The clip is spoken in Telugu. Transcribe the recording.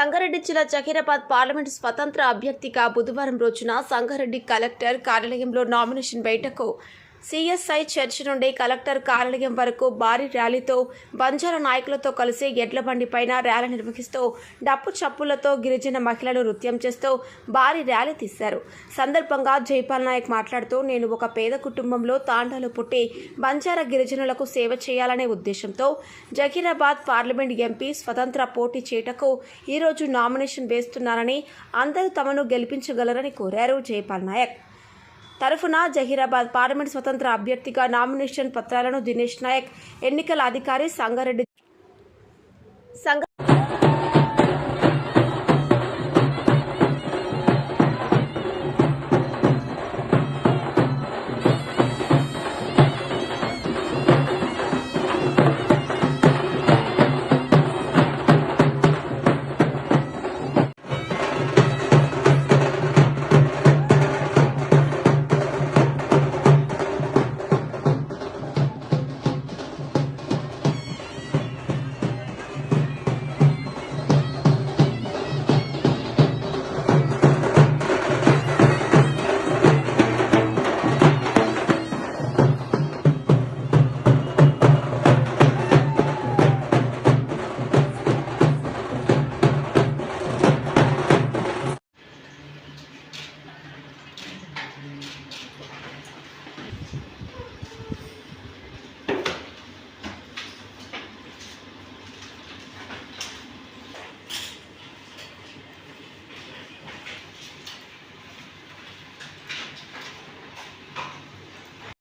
సంగారెడ్డి జిల్లా జహీరాబాద్ పార్లమెంటు స్వతంత్ర అభ్యర్థిగా బుధవారం రోజున సంగారెడ్డి కలెక్టర్ కార్యాలయంలో నామినేషన్ వేటకు సిఎస్ఐ చర్చ్ నుండి కలెక్టర్ కార్యాలయం వరకు భారీ ర్యాలీతో బంజారా నాయకులతో కలిసి ఎడ్ల బండిపైన ర్యాలీ నిర్వహిస్తూ డప్పు చప్పులతో గిరిజన మహిళలు నృత్యం చేస్తూ భారీ ర్యాలీ తీశారు. సందర్భంగా జైపాల్ నాయక్ మాట్లాడుతూ, నేను ఒక పేద కుటుంబంలో తాండాలు పుట్టి బంజారా గిరిజనులకు సేవ చేయాలనే ఉద్దేశంతో జహీరాబాద్ పార్లమెంట్ ఎంపీ స్వతంత్ర పోటీ చేయటకు ఈరోజు నామినేషన్ వేస్తున్నానని, అందరూ తమను గెలిపించగలరని కోరారు. జైపాల్ నాయక్ తరఫున జహీరాబాద్ పార్లమెంట్ స్వతంత్ర అభ్యర్థిగా నామినేషన్ పత్రాలను దినేష్ నాయక్, ఎన్నికల అధికారి సంగారెడ్డి